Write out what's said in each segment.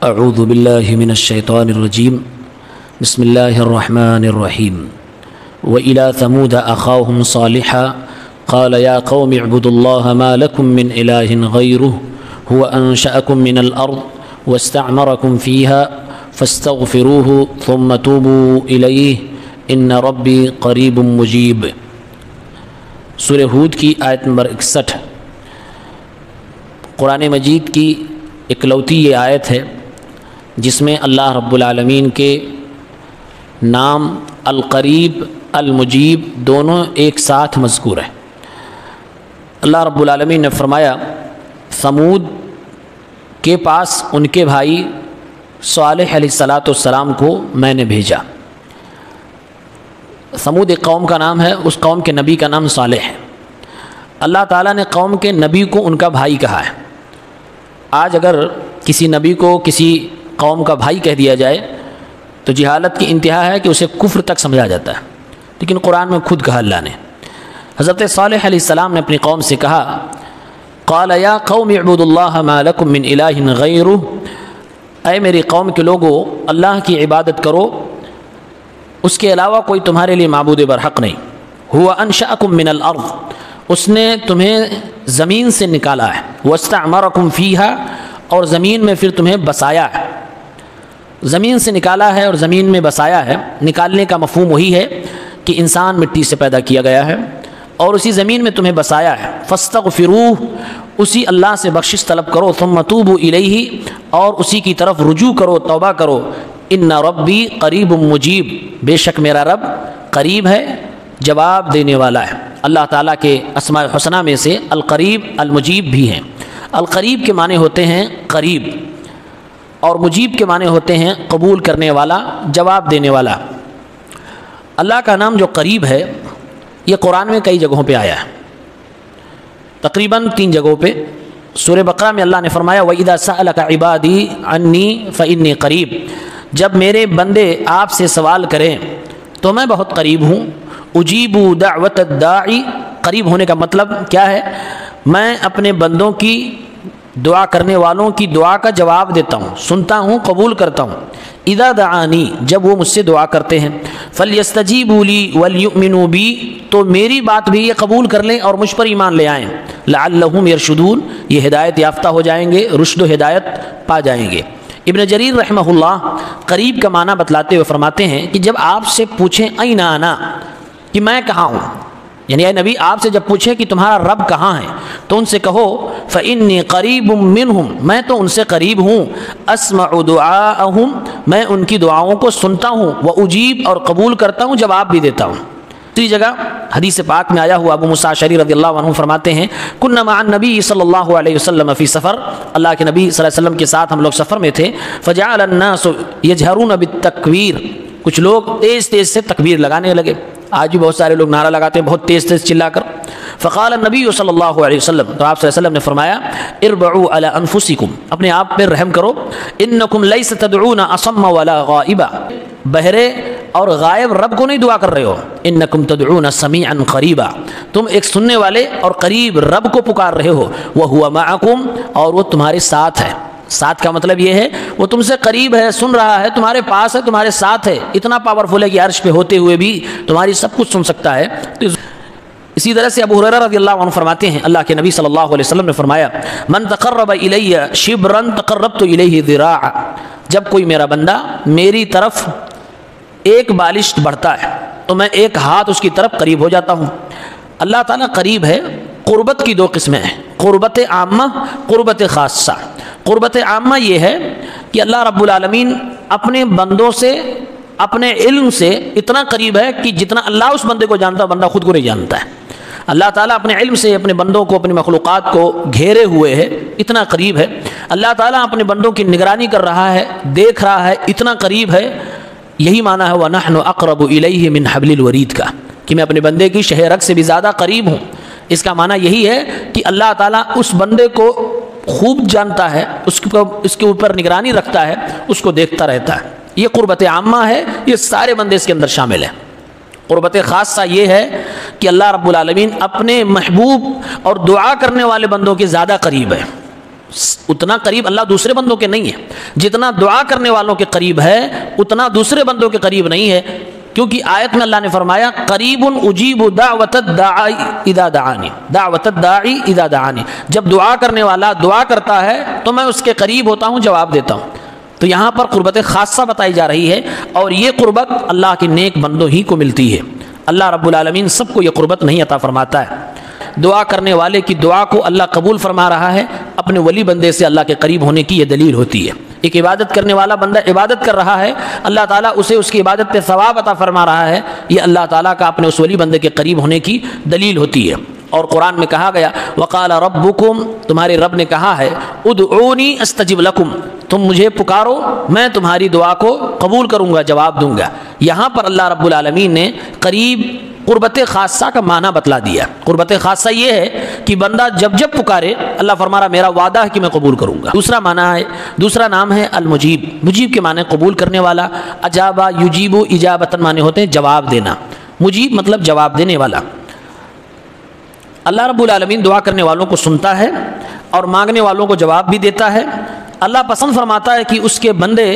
اعوذ باللہ من الشیطان الرجیم بسم اللہ الرحمن الرحیم وإلی ثمود اخاهم صالحا قال یا قوم اعبدوا اللہ ما لکم من الہ غیرہ هو انشأکم من الارض واستعمرکم فیها فاستغفروه ثم توبوا الیہ ان ربی قریب مجیب۔ سورہ ہود کی آیت نمبر 61 قرآن مجید کی اکلوتی یہ آیت ہے جس میں اللہ رب العالمین کے نام القریب المجیب دونوں ایک ساتھ مذکور ہیں۔ اللہ رب العالمین نے فرمایا ثمود کے پاس ان کے بھائی صالح علیہ السلام کو میں نے بھیجا۔ ثمود ایک قوم کا نام ہے، اس قوم کے نبی کا نام صالح ہے۔ اللہ تعالیٰ نے قوم کے نبی کو ان کا بھائی کہا ہے۔ آج اگر کسی نبی کو کسی قوم کا بھائی کہہ دیا جائے تو جہالت کی انتہا ہے کہ اسے کفر تک سمجھا جاتا ہے، لیکن قرآن میں خود کہا اللہ نے۔ حضرت صالح علیہ السلام نے اپنی قوم سے کہا قال یا قوم اعبدوا اللہ ما لکم من الہ غیرہ، اے میری قوم کے لوگو اللہ کی عبادت کرو، اس کے علاوہ کوئی تمہارے لیے معبود برحق نہیں۔ هو انشأکم من الارض، اس نے تمہیں زمین سے نکالا ہے، واستعمرکم فیہا، اور زمین میں پھر تمہیں بسایا ہے۔ زمین سے نکالا ہے اور زمین میں بسایا ہے، نکالنے کا مفہوم وہی ہے کہ انسان مٹی سے پیدا کیا گیا ہے اور اسی زمین میں تمہیں بسایا ہے۔ فاستغفروہ، اسی اللہ سے بخشش طلب کرو، ثم توبوا الیہ، اور اسی کی طرف رجوع کرو، توبہ کرو۔ ان ربی قریب مجیب، بے شک میرا رب قریب ہے، جواب دینے والا ہے۔ اللہ تعالیٰ کے اسماء الحسنہ میں سے القریب المجیب بھی ہیں۔ القریب کے معنی ہوتے ہیں قریب، اور مجیب کے معنی ہوتے ہیں قبول کرنے والا، جواب دینے والا۔ اللہ کا نام جو قریب ہے یہ قرآن میں کئی جگہوں پہ آیا ہے، تقریباً 3 جگہوں پہ۔ سورہ بقرہ میں اللہ نے فرمایا وَإِذَا سَأَلَكَ عِبَادِي عَنِّي فَإِنِّي قَرِيب، جب میرے بندے آپ سے سوال کریں تو میں بہت قریب ہوں۔ اجیب دعوت الداعی، قریب ہونے کا مطلب کیا ہے؟ میں اپنے بندوں کی دعا کرنے والوں کی دعا کا جواب دیتا ہوں، سنتا ہوں، قبول کرتا ہوں۔ اذا دعانی، جب وہ مجھ سے دعا کرتے ہیں، فلیستجیبوا لی ولیؤمنوا بی، تو میری بات بھی یہ قبول کر لیں اور مجھ پر ایمان لے آئیں۔ لعلہم یرشدون، یہ ہدایت یافتہ ہو جائیں گے، رشد و ہدایت پا جائیں گے۔ ابن جریر رحمہ اللہ قریب کا معنی بتلاتے ہوئے فرماتے ہیں کہ جب آپ سے پوچھیں این انا، کہ میں کہاں ہوں، یعنی اے نبی آپ سے جب پوچھیں کہ تمہارا رب کہاں ہے تو ان سے کہو فإنی قریب منہم، میں تو ان سے قریب ہوں، اسمع دعاءہم، میں ان کی دعاؤں کو سنتا ہوں، وأجیب، اور قبول کرتا ہوں، جواب بھی دیتا ہوں۔ دوسری جگہ حدیث پاک میں آیا ہوا ابو موسیٰ اشعری رضی اللہ عنہ فرماتے ہیں کنا مع النبی صلی اللہ علیہ وسلم فی سفر، اللہ کے نبی صلی اللہ علیہ وسلم کے ساتھ ہم لوگ سفر میں تھے، فجعل الناس یجہرون بالتکبیر، کچھ لوگ تیز تیز سے تکبیر لگانے لگے۔ آج بھی بہت سارے لوگ نعرہ لگاتے ہیں بہت تیز تیز چلا کر۔ فقال النبی صلی اللہ علیہ وسلم، تو آپ صلی اللہ علیہ وسلم نے فرمایا اربعوا علی انفسکم، اپنے آپ پر رحم کرو، انکم لیس تدعون اصم ولا غائبا، بہرے اور غائب رب کو نہیں دعا کر رہے ہو، انکم تدعون سمیعا قریبا، تم ایک سننے والے اور قریب رب کو پکار رہے ہو، وہو معکم، اور وہ تمہارے ساتھ ہے۔ ساتھ کا مطلب یہ ہے وہ تم سے قریب ہے، سن رہا ہے، تمہارے پاس ہے، تمہارے ساتھ ہے، اتنا پاورفل ہے کہ عرش پہ ہوتے ہوئے بھی تمہاری سب کچھ سن سکتا ہے۔ اسی طرح سے ابو ہریرہ رضی اللہ عنہ فرماتے ہیں اللہ کے نبی صلی اللہ علیہ وسلم نے فرمایا من تقرب الی شبرا تقربت الیہ ذراعا، جب کوئی میرا بندہ میری طرف ایک بالش بڑھتا ہے تو میں ایک ہاتھ اس کی طرف قریب ہو جاتا ہوں۔ اللہ تعالیٰ قریب ہے۔ قربت کی 2 قسمیں ہیں، قربت عامہ، قربت خاصہ۔ قربت عامہ یہ ہے کہ اللہ رب العالمین اپنے بندوں سے اپنے علم سے اتنا قریب ہے کہ جتنا اللہ اس بندے کو جانتا ہے بندہ خود کو نہیں جانتا ہے۔ اللہ تعالیٰ اپنے علم سے اپنے بندوں کو، اپنی مخلوقات کو گھیرے ہوئے ہے، اتنا قریب ہے۔ اللہ تعالیٰ اپنے بندوں کی نگرانی کر رہا ہے، دیکھ رہا ہے، اتنا قریب ہے۔ یہی معنی ہے وَنَحْنُ أَقْرَبُ إِلَيْهِ مِنْ حَبْلِ الْوَرِيدِ کا، کہ میں اپنے بندے کی شہ رگ سے بھی زیادہ قریب ہوں۔ اس کا معنی یہی ہے کہ اللہ تعالیٰ اس بندے کو خوب جانتا ہے، اس کے اوپر نگرانی رکھتا ہے، اس کو دیکھتا رہتا ہے۔ یہ قربت عامہ ہے، یہ سارے بندے اس کے اندر شامل ہیں۔ قربت خاصہ یہ ہے کہ اللہ رب العالمین اپنے محبوب اور دعا کرنے والے بندوں کے زیادہ قریب ہے۔ اتنا قریب اللہ دوسرے بندوں کے نہیں ہے، جتنا دعا کرنے والوں کے قریب ہے اتنا دوسرے بندوں کے قریب نہیں ہے، کیونکہ آیت میں اللہ نے فرمایا قریب اجیب دعوت الداعی اذا دعانی، دعوت الداعی اذا دعانی، جب دعا کرنے والا دعا کرتا ہے تو میں اس کے قریب ہوتا ہوں، جواب دیتا ہوں۔ تو یہاں پر قربت خاصہ بتائی جا رہی ہے، اور یہ قربت اللہ کے نیک بندوں ہی کو ملتی ہے، اللہ رب العالمین سب کو یہ قربت نہیں عطا فرماتا ہے۔ دعا کرنے والے کی دعا کو اللہ قبول فرما رہا ہے، اپنے ولی بندے سے اللہ کے قریب ہونے کی یہ دلیل ہوتی ہے۔ ایک عبادت کرنے والا بندہ عبادت کر رہا ہے، اللہ تعالیٰ اسے اس کی عبادت پہ ثواب عطا فرما رہا ہے، یہ اللہ تعالیٰ کا اپنے اس ولی بندے کے قریب ہونے کی دلیل ہوتی ہے۔ اور قرآن میں کہا گیا وقال ربکم، تمہارے رب نے کہا ہے ادعونی استجب لکم، تم مجھے پکارو میں تمہاری دعا کو قبول کروں گا، جواب دوں گا۔ یہاں پر اللہ رب العالمین نے قریب قربت خاصہ کا معنی بتلا دیا۔ قربت خاصہ یہ ہے کہ بندہ جب جب پکارے اللہ فرما رہا میرا وعدہ ہے کہ میں قبول کروں گا۔ دوسرا معنی ہے، دوسرا نام ہے المجیب۔ مجیب کے معنی قبول کرنے والا، اجابہ یجیب اجابتن معنی ہوتے ہیں جواب دینا، مجیب مطلب جواب دینے والا۔ اللہ رب العالمین دعا کرنے والوں کو سنتا ہے اور مانگنے والوں کو جواب بھی دیتا ہے۔ اللہ پسند فرماتا ہے کہ اس کے بندے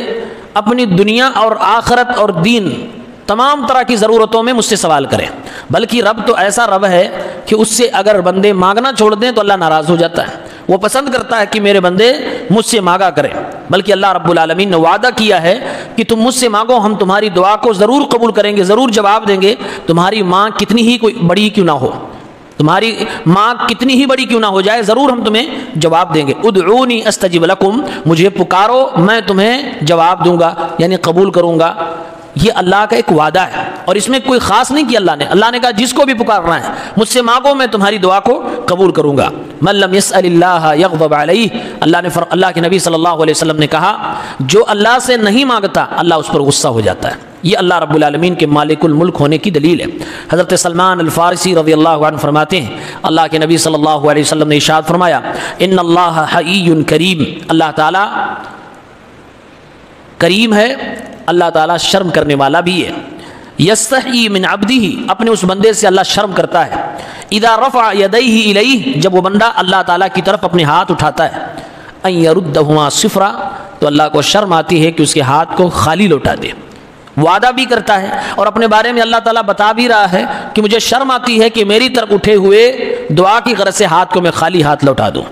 اپنی دنیا اور آخرت اور دین تمام طرح کی ضرورتوں میں مجھ سے سوال کریں، بلکہ رب تو ایسا رب ہے کہ اس سے اگر بندے مانگنا چھوڑ دیں تو اللہ ناراض ہو جاتا ہے، وہ پسند کرتا ہے کہ میرے بندے مجھ سے مانگا کریں، بلکہ اللہ رب العالمین نے وعدہ کیا ہے کہ تم مجھ سے مانگو ہم تمہاری دعا کو ضرور قبول کریں گے، ضرور جواب دیں گے، تمہاری ماں کتنی ہی کوئی بڑی کیوں نہ ہو، تمہاری ماں کتنی ہی بڑی کیوں نہ ہو جائے، ضرور ہم تمہیں جواب دیں گے۔ ادعونی استجب لکم، مجھے پکارو میں تمہیں جواب دوں گا، یعنی قبول کروں گا۔ یہ اللہ کا ایک وعدہ ہے، اور اس میں کوئی خاص نہیں کیا اللہ نے کہا جس کو بھی پکارنا ہے مجھ سے مانگو میں تمہاری دعا کو قبول کروں گا۔ من لم يسأل اللہ یغضب علیہ، اللہ کے نبی صلی اللہ علیہ وسلم نے کہا جو اللہ سے نہیں مانگتا اللہ اس پر غصہ ہو جاتا ہے۔ یہ اللہ رب العالمین کے مالک الملک ہونے کی دلیل ہے۔ حضرت سلمان الفارسی رضی اللہ عنہ فرماتے ہیں اللہ کے نبی صلی اللہ علیہ وسلم نے ارشاد فرمایا ان اللہ حی کریم، اللہ تعالیٰ کریم ہے، اللہ تعالیٰ شرم کرنے والا بھی ہے۔ یستحی من عبدہ، اپنے اس بندے سے اللہ شرم کرتا ہے۔ اذا رفع یدیہ الیہ، جب وہ بندہ اللہ تعالیٰ کی طرف اپنے ہاتھ اٹھاتا ہے، ان یردہما صفرا، تو اللہ کو شرم آتی ہے کہ اس کے ہاتھ کو خالی لوٹا دے۔ وعدہ بھی کرتا ہے اور اپنے بارے میں اللہ تعالیٰ بتا بھی رہا ہے کہ مجھے شرم آتی ہے کہ میری طرف اٹھے ہوئے دعا کی غرض سے ہاتھ کو میں خالی ہاتھ لوٹا دوں۔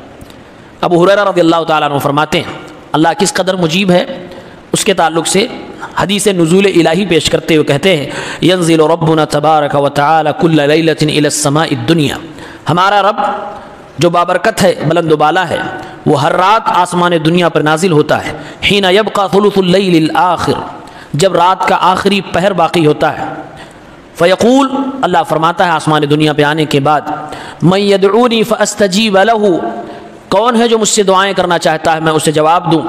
ابو ہریرہ رضی اللہ تعالیٰ عنہ فرماتے ہیں اللہ کس قدر مجیب ہے، اس کے تعلق سے حدیث نزول الہی پیش کرتے ہوئے کہتے ہیں ینزل ربنا تبارک و تعالی کل لیلۃ الی السماء الدنیا، ہمارا رب جو بابرکت ہے بلند و بالا ہے وہ ہر رات آسمان دنیا پر نازل ہوتا ہے۔ حین یبقى ثلث اللیل الآخر، جب رات کا آخری پہر باقی ہوتا ہے، فیقول، اللہ فرماتا ہے آسمان دنیا پہ آنے کے بعد من یدعونی فاستجیب لہ، کون ہے جو مجھ سے دعائیں کرنا چاہتا ہے میں اسے جواب دوں۔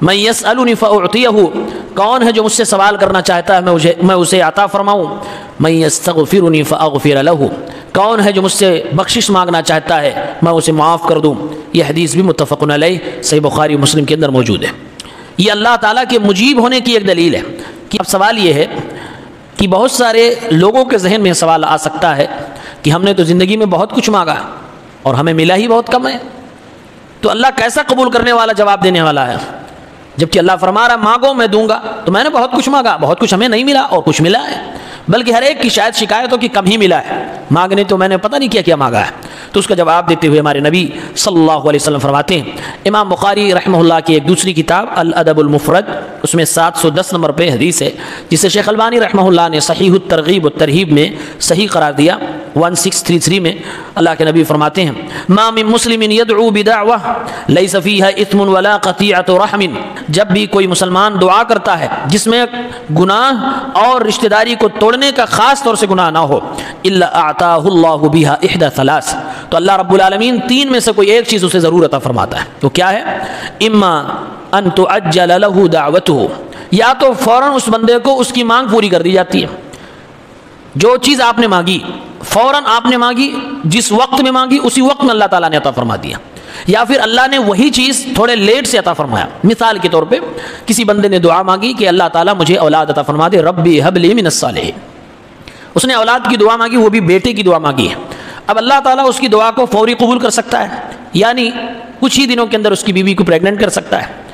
من یسألنی فاعطیہ، کون ہے جو مجھ سے سوال کرنا چاہتا ہے میں اسے عطا فرماؤں۔ من یستغفرنی فاغفر لہ، کون ہے جو مجھ سے بخشش مانگنا چاہتا ہے میں اسے معاف کر دوں۔ یہ حدیث بھی متفق علیہ صحیح بخاری و مسلم کے اندر موجود ہے۔ یہ اللہ تعالیٰ کے مجیب ہونے کی ایک دلیل ہے۔ کہ اب سوال یہ ہے کہ بہت سارے لوگوں کے ذہن میں سوال آ سکتا ہے کہ ہم نے تو زندگی میں بہت کچھ مانگا اور ہمیں ملا ہی بہت کم ہے، تو اللہ کیسا قبول کرنے والا جواب دینے والا ہے، جبکہ اللہ فرما رہا مانگو میں دوں گا۔ تو میں نے بہت کچھ مانگا، بہت کچھ ہمیں نہیں ملا اور کچھ ملا ہے، بلکہ ہر ایک کی شاید شکایت ہو کہ کم ہی ملا ہے، مانگنے تو میں نے پتہ نہیں کیا مانگا ہے۔ تو اس کا جواب دیتے ہوئے ہمارے نبی صلی اللہ علیہ وسلم فرماتے ہیں، امام بخاری رحمہ اللہ کی ایک دوسری کتاب الادب المفرد، اس میں 710 نمبر پہ حدیث ہے جسے شیخ البانی رحمہ اللہ نے صحیح الترغیب والترہیب میں صحیح قرار دیا 1633 میں۔ اللہ کے نبی فرماتے ہیں ما من مسلم یدعو بدعوہ لیس فیہا اثم ولا قطیعۃ رحم، جب بھی کوئی مسلمان دعا کرتا ہے جس میں گناہ اور رشتہ داری کو توڑنے کا خاص طور سے گناہ نہ ہو، الا اعطاہ اللہ بہا احدى ثلاث، تو اللہ رب العالمین تین میں سے کوئی ایک چیز اسے ضرور عطا فرماتا ہے۔ تو کیا ہے؟ اما ان تعجل له دعوته، یا تو فوراً اس بندے کو اس کی مانگ پوری کر دی جاتی ہے، جو چیز آپ نے مانگی فوراً آپ نے مانگی، جس وقت میں مانگی اسی وقت میں اللہ تعالیٰ نے عطا فرما دیا، یا پھر اللہ نے وہی چیز تھوڑے لیٹ سے عطا فرمایا۔ مثال کے طور پہ کسی بندے نے دعا مانگی کہ اللہ تعالیٰ مجھے اولاد عطا فرما دے، ربی ہب لی من الصالحین، اس نے اولاد کی دعا مانگی، وہ بھی بیٹے کی دعا مانگی ہے۔ اب اللہ تعالیٰ اس کی دعا کو فوری قبول کر سکتا ہے، یعنی کچھ ہی دنوں کے اندر اس کی بیوی کو پریگننٹ کر سکتا ہے،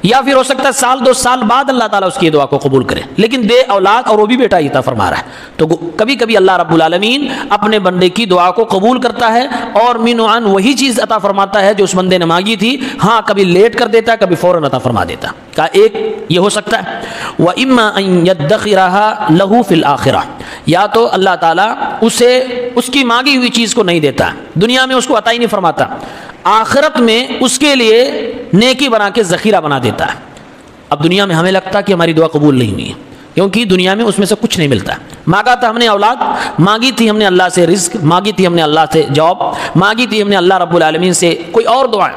یا پھر ہو سکتا ہے سال 2 سال بعد اللہ تعالیٰ اس کی دعا کو قبول کرے، لیکن دے اولاد اور وہ بھی بیٹا عطا فرما رہا ہے۔ تو کبھی کبھی اللہ رب العالمین اپنے بندے کی دعا کو قبول کرتا ہے اور من عن وہی چیز عطا فرماتا ہے جو اس بندے نے مانگی تھی، ہاں کبھی لیٹ کر دیتا ہے، کبھی فوراً عطا فرما دیتا ہے۔ کہا ایک یہ ہو سکتا ہے، وَإِمَّا أَن يَدَّخِرَهَا لَهُ فِي الْآخِرَةِ، یا تو اللہ تعالیٰ اسے اس کی مانگی ہوئی چیز کو نہیں دیتا، دنیا میں اس کو عطا ہی نہیں فرماتا، آخرت میں اس کے لیے نیکی بنا کے ذخیرہ بنا دیتا ہے۔ اب دنیا میں ہمیں لگتا ہے کہ ہماری دعا قبول نہیں ہوئی ہے، کیونکہ دنیا میں اس میں سے کچھ نہیں ملتا۔ مانگا تھا ہم نے اولاد، مانگی تھی ہم نے اللہ سے رزق، مانگی تھی ہم نے اللہ سے جاب، مانگی تھی ہم نے اللہ رب العالمین سے کوئی اور دعائیں،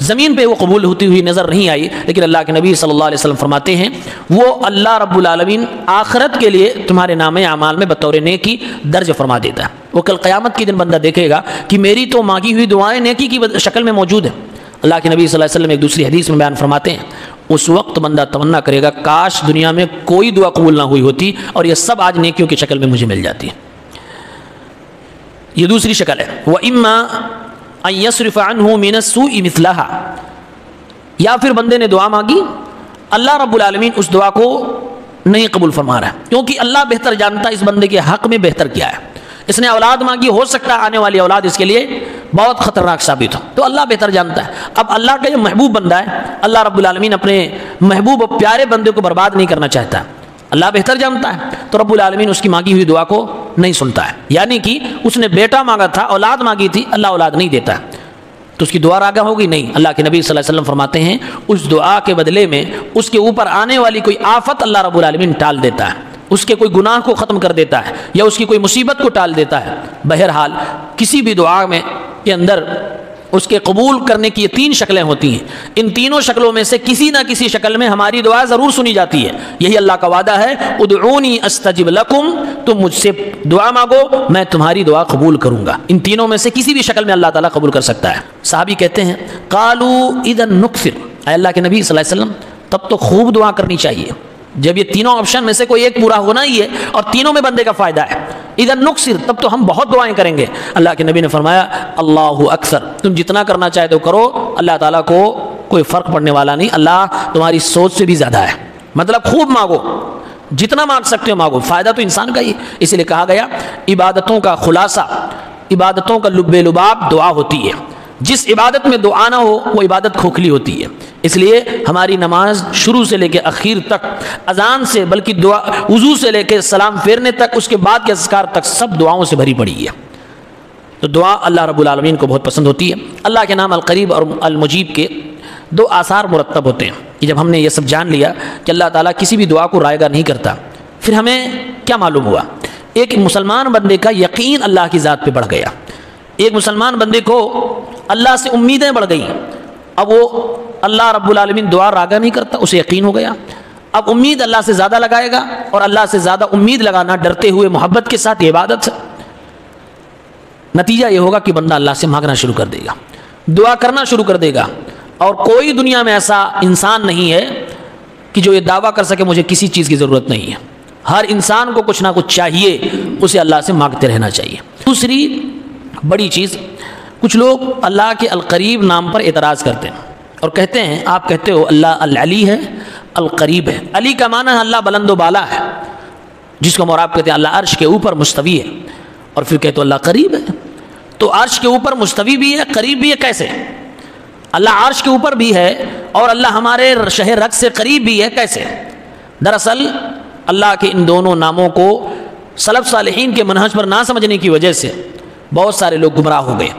زمین پہ وہ قبول ہوتی ہوئی نظر نہیں آئی، لیکن اللہ کے نبی صلی اللہ علیہ وسلم فرماتے ہیں وہ اللہ رب العالمین آخرت کے لیے تمہارے نام اعمال میں بطور نیکی درج فرما دیتا ہے۔ وہ کل قیامت کے دن بندہ دیکھے گا کہ میری تو مانگی ہوئی دعائیں نیکی کی شکل میں موجود ہیں۔ اللہ کے نبی صلی اللہ علیہ وسلم ایک دوسری حدیث میں بیان فرماتے ہیں اس وقت بندہ تمنا کرے گا کاش دنیا میں کوئی دعا قبول نہ ہوئی ہوتی اور یہ سب آج نیکیوں کی شکل میں مجھے مل جاتی ہے۔ یہ دوسری شکل ہے، وَإِمَّا أَن يَصْرِفَ عَنْهُ مِنَ السُّوءِ مِثْلَهَا، یا پھر بندے نے دعا مانگی، اللہ رب العالمین اس دعا کو نہیں قبول فرما رہا ہے، کیونکہ اللہ بہتر جانتا ہے اس بندے کے حق میں بہتر کیا ہے۔ اس نے اولاد مانگی، ہو سکتا ہے آنے والی اولاد اس کے لیے بہت خطرناک ثابت ہو، تو اللہ بہتر جانتا ہے۔ اب اللہ کا جو محبوب بندہ ہے، اللہ رب العالمین اپنے محبوب اور پیارے بندے کو برباد نہیں کرنا چاہتا، اللہ بہتر جانتا ہے، تو رب العالمین اس کی مانگی ہوئی دعا کو نہیں سنتا ہے۔ یعنی کہ اس نے بیٹا مانگا تھا، اولاد مانگی تھی، اللہ اولاد نہیں دیتا، تو اس کی دعا راگا ہوگی نہیں۔ اللہ کے نبی صلی اللہ علیہ وسلم فرماتے ہیں اس دعا کے بدلے میں اس کے اوپر آنے والی کوئی آفت اللہ رب العالمین ٹال دیتا ہے، اس کے کوئی گناہ کو ختم کر دیتا ہے، یا اس کی کوئی مصیبت کو ٹال دیتا ہے۔ بہرحال کسی بھی دعا میں کے اندر اس کے قبول کرنے کی یہ 3 شکلیں ہوتی ہیں، ان تینوں شکلوں میں سے کسی نہ کسی شکل میں ہماری دعا ضرور سنی جاتی ہے۔ یہی اللہ کا وعدہ ہے، ادعونی استجب لکم، تم مجھ سے دعا مانگو میں تمہاری دعا قبول کروں گا۔ ان تینوں میں سے کسی بھی شکل میں اللہ تعالیٰ قبول کر سکتا ہے۔ صحابی کہتے ہیں قالوا اذا نکثر، اے اللہ کے نبی صلی اللہ علیہ وسلم تب تو خوب دعا کرنی چاہیے، جب یہ تینوں آپشن میں سے کوئی ایک پورا ہونا ہی ہے اور تینوں میں بندے کا فائدہ ہے، اذا نکثر تب تو ہم بہت دعائیں کریں گے۔ اللہ کے نبی نے فرمایا اللہ اکثر، تم جتنا کرنا چاہتے ہو کرو، اللہ تعالیٰ کو کوئی فرق پڑنے والا نہیں، اللہ تمہاری سوچ سے بھی زیادہ ہے۔ مطلب خوب مانگو، جتنا مانگ سکتے ہو مانگو، فائدہ تو انسان کا ہی، اس لیے کہا گیا عبادتوں کا خلاصہ، عبادتوں کا لب لباب دعا ہوتی ہے، جس عبادت میں دعا نہ ہو وہ عبادت کھوکھلی ہوتی ہے۔ اس لیے ہماری نماز شروع سے لے کے اخیر تک، اذان سے بلکہ دعا وضو سے لے کے سلام پھیرنے تک، اس کے بعد کے اذکار تک سب دعاؤں سے بھری پڑی ہے۔ تو دعا اللہ رب العالمین کو بہت پسند ہوتی ہے۔ اللہ کے نام القریب اور المجیب کے 2 آثار مرتب ہوتے ہیں کہ جب ہم نے یہ سب جان لیا کہ اللہ تعالیٰ کسی بھی دعا کو رائے گا نہیں کرتا، پھر ہمیں کیا معلوم ہوا؟ ایک مسلمان بندے کا یقین اللہ کی ذات پہ بڑھ گیا، ایک مسلمان بندے کو اللہ سے امیدیں بڑھ گئی، اب وہ اللہ رب العالمین دعا راگا نہیں کرتا، اسے یقین ہو گیا، اب امید اللہ سے زیادہ لگائے گا، اور اللہ سے زیادہ امید لگانا ڈرتے ہوئے محبت کے ساتھ یہ عبادت ہے۔ نتیجہ یہ ہوگا کہ بندہ اللہ سے مانگنا شروع کر دے گا، دعا کرنا شروع کر دے گا، اور کوئی دنیا میں ایسا انسان نہیں ہے کہ جو یہ دعویٰ کر سکے مجھے کسی چیز کی ضرورت نہیں ہے۔ ہر انسان کو کچھ نہ کچھ چاہیے، اسے اللہ سے مانگتے رہنا چاہیے۔ دوسری بڑی چیز، کچھ لوگ اللہ کے القریب نام پر اعتراض کرتے ہیں اور کہتے ہیں آپ کہتے ہو اللہ العلی ہے، القریب ہے۔ علی کا معنی ہے اللہ بلند و بالا ہے، جس کو مراد کہتے ہیں اللہ عرش کے اوپر مستوی ہے، اور پھر کہتے ہو اللہ قریب ہے۔ تو عرش کے اوپر مستوی بھی ہے، قریب بھی ہے، کیسے؟ اللہ عرش کے اوپر بھی ہے اور اللہ ہمارے شہ رگ سے قریب بھی ہے، کیسے؟ دراصل اللہ کے ان دونوں ناموں کو سلف صالحین کے منہج پر نہ سمجھنے کی وجہ سے بہت سارے لوگ گمراہ ہو گئے،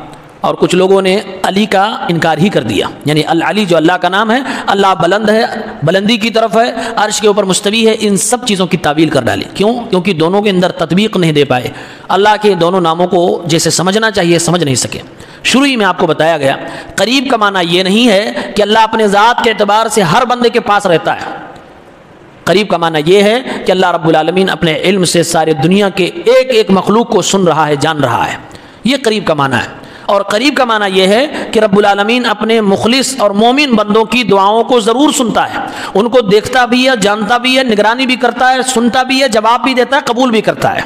اور کچھ لوگوں نے علی کا انکار ہی کر دیا، یعنی العلی جو اللہ کا نام ہے، اللہ بلند ہے، بلندی کی طرف ہے، عرش کے اوپر مستوی ہے، ان سب چیزوں کی تعویل کر ڈالی۔ کیوں؟ کیونکہ دونوں کے اندر تطبیق نہیں دے پائے، اللہ کے دونوں ناموں کو جیسے سمجھنا چاہیے سمجھ نہیں سکے۔ شروع ہی میں آپ کو بتایا گیا قریب کا معنی یہ نہیں ہے کہ اللہ اپنے ذات کے اعتبار سے ہر بندے کے پاس رہتا ہے، قریب کا معنی یہ ہے کہ اللہ رب العالمین اپنے علم سے سارے دنیا کے ایک ایک مخلوق کو سن رہا ہے، جان رہا ہے، یہ قریب کا معنی ہے۔ اور قریب کا معنی یہ ہے کہ رب العالمین اپنے مخلص اور مومن بندوں کی دعاؤں کو ضرور سنتا ہے، ان کو دیکھتا بھی ہے، جانتا بھی ہے، نگرانی بھی کرتا ہے، سنتا بھی ہے، جواب بھی دیتا ہے، قبول بھی کرتا ہے۔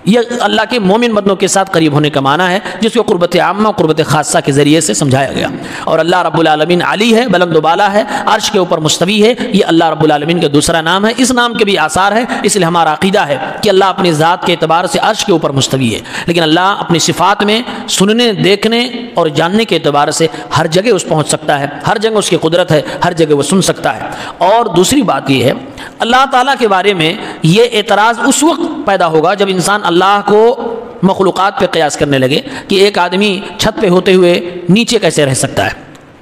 یہ اللہ کے مومن بندوں کے ساتھ قریب ہونے کا معنی ہے، جس کو قربت عامہ اور قربت خاصہ کے ذریعے سے سمجھایا گیا۔ اور اللہ رب العالمین علی ہے، بلند و بالا ہے، عرش کے اوپر مستوی ہے، یہ اللہ رب العالمین کا دوسرا نام ہے۔ اس نام کے بھی آثار ہیں، اس لیے ہمارا عقیدہ ہے کہ اللہ اپنی ذات کے اعتبار سے عرش کے اوپر مستوی ہے، لیکن اللہ اپنی صفات میں سننے، دیکھنے اور جاننے کے اعتبار سے ہر جگہ اس پہنچ سکتا ہے، ہر جگہ اس کی قدرت ہے، ہر جگہ وہ سن سکتا ہے۔ اور دوسری بات یہ ہے، اللہ تعالیٰ کے بارے میں یہ اعتراض اس وقت پیدا ہوگا جب انسان اللہ کو مخلوقات پہ قیاس کرنے لگے کہ ایک آدمی چھت پہ ہوتے ہوئے نیچے کیسے رہ سکتا ہے۔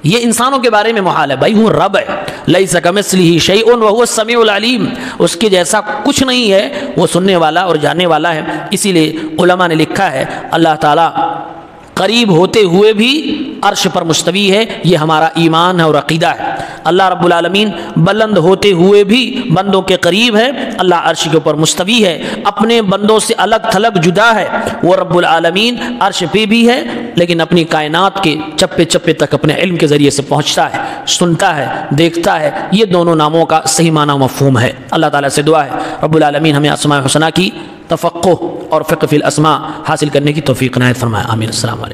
یہ انسانوں کے بارے میں محال ہے، بھائی وہ رب ہے، لیس کمثلہ شیء وہو السمیع العلیم، اس کے جیسا کچھ نہیں ہے، وہ سننے والا اور جاننے والا ہے۔ اسی لیے علماء نے لکھا ہے اللہ تعالیٰ قریب ہوتے ہوئے بھی عرش پر مستوی ہے، یہ ہمارا ایمان ہے اور عقیدہ ہے۔ اللہ رب العالمین بلند ہوتے ہوئے بھی بندوں کے قریب ہے، اللہ عرش کے اوپر مستوی ہے، اپنے بندوں سے الگ تھلگ جدا ہے۔ وہ رب العالمین عرش پہ بھی ہے، لیکن اپنی کائنات کے چپے چپے تک اپنے علم کے ذریعے سے پہنچتا ہے، سنتا ہے، دیکھتا ہے۔ یہ دونوں ناموں کا صحیح معنی و مفہوم ہے۔ اللہ تعالیٰ سے دعا ہے رب العالمین ہمیں اسماء الحسنی کی تفقہ اور فقہ فی الاسماء حاصل کرنے کی توفیق عنایت فرمائے، آمین۔ السلام علیکم۔